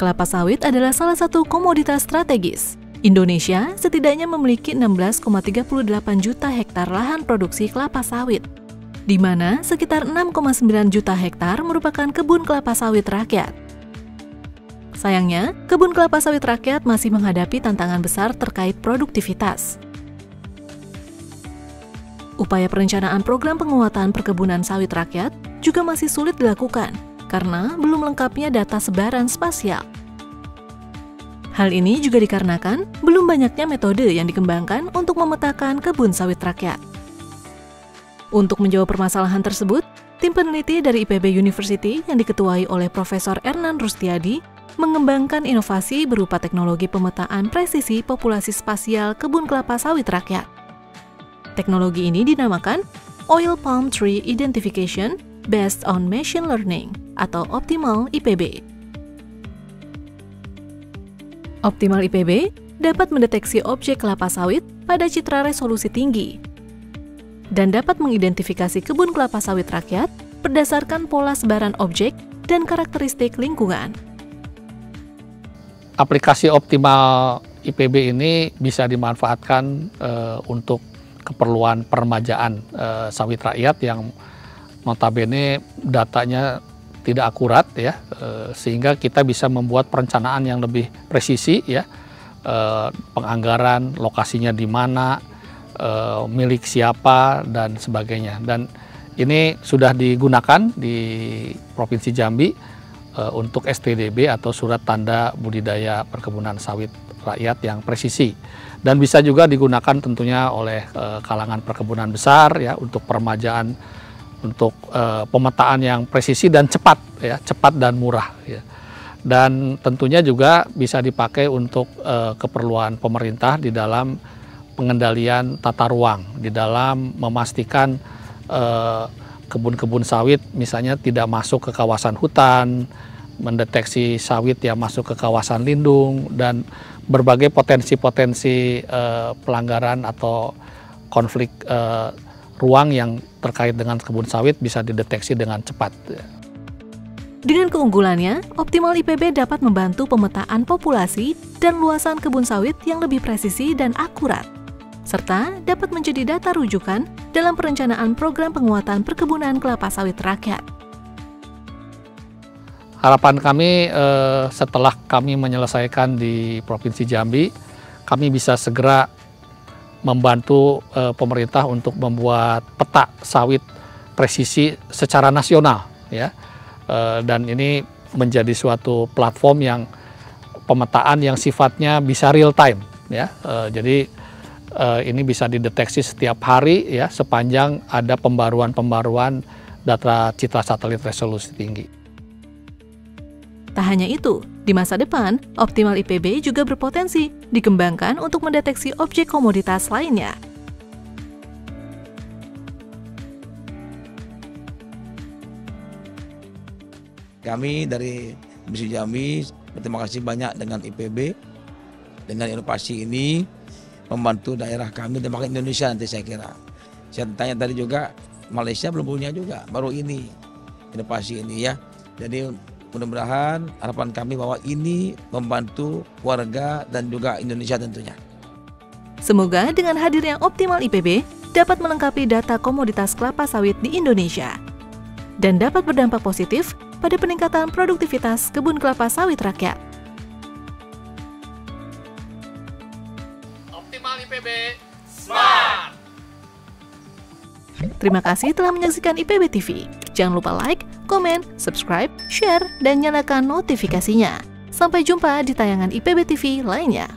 Kelapa sawit adalah salah satu komoditas strategis. Indonesia setidaknya memiliki 16,38 juta hektar lahan produksi kelapa sawit, di mana sekitar 6,9 juta hektar merupakan kebun kelapa sawit rakyat. Sayangnya, kebun kelapa sawit rakyat masih menghadapi tantangan besar terkait produktivitas. Upaya perencanaan program penguatan perkebunan sawit rakyat juga masih sulit dilakukan karena belum lengkapnya data sebaran spasial. Hal ini juga dikarenakan belum banyaknya metode yang dikembangkan untuk memetakan kebun sawit rakyat. Untuk menjawab permasalahan tersebut, tim peneliti dari IPB University yang diketuai oleh Profesor Ernan Rustiadi mengembangkan inovasi berupa teknologi pemetaan presisi populasi spasial kebun kelapa sawit rakyat. Teknologi ini dinamakan Oil Palm Tree Identification Based on Machine Learning atau Optimal IPB. Optimal IPB dapat mendeteksi objek kelapa sawit pada citra resolusi tinggi dan dapat mengidentifikasi kebun kelapa sawit rakyat berdasarkan pola sebaran objek dan karakteristik lingkungan. Aplikasi Optimal IPB ini bisa dimanfaatkan untuk keperluan peremajaan sawit rakyat yang notabene datanya tidak akurat ya, sehingga kita bisa membuat perencanaan yang lebih presisi ya, penganggaran, lokasinya di mana, milik siapa dan sebagainya. Dan ini sudah digunakan di Provinsi Jambi untuk STDB atau Surat Tanda Budidaya Perkebunan Sawit Rakyat yang presisi, dan bisa juga digunakan tentunya oleh kalangan perkebunan besar ya untuk peremajaan, untuk pemetaan yang presisi dan cepat ya, cepat dan murah ya. Dan tentunya juga bisa dipakai untuk keperluan pemerintah di dalam pengendalian tata ruang, di dalam memastikan kebun-kebun sawit misalnya tidak masuk ke kawasan hutan, mendeteksi sawit yang masuk ke kawasan lindung, dan berbagai potensi-potensi pelanggaran atau konflik ruang yang terkait dengan kebun sawit bisa dideteksi dengan cepat. Dengan keunggulannya, Optimal IPB dapat membantu pemetaan populasi dan luasan kebun sawit yang lebih presisi dan akurat, serta dapat menjadi data rujukan dalam perencanaan program penguatan perkebunan kelapa sawit rakyat. Harapan kami setelah kami menyelesaikan di Provinsi Jambi, kami bisa segera membantu pemerintah untuk membuat peta sawit presisi secara nasional ya, dan ini menjadi suatu platform yang pemetaan yang sifatnya bisa real time ya, jadi ini bisa dideteksi setiap hari ya, sepanjang ada pembaruan data citra satelit resolusi tinggi. Tak hanya itu, di masa depan, Optimal IPB juga berpotensi dikembangkan untuk mendeteksi objek komoditas lainnya. Kami dari Provinsi Jambi berterima kasih banyak dengan IPB. Dengan inovasi ini membantu daerah kami dan bahkan Indonesia nanti saya kira. Saya tanya tadi juga, Malaysia belum punya juga, baru ini inovasi ini ya. Jadi mudah-mudahan harapan kami bahwa ini membantu warga dan juga Indonesia tentunya. Semoga dengan hadirnya Optimal IPB dapat melengkapi data komoditas kelapa sawit di Indonesia dan dapat berdampak positif pada peningkatan produktivitas kebun kelapa sawit rakyat. Optimal IPB Smart. Terima kasih telah menyaksikan IPB TV. Jangan lupa like, komen, subscribe, share, dan nyalakan notifikasinya. Sampai jumpa di tayangan IPB TV lainnya.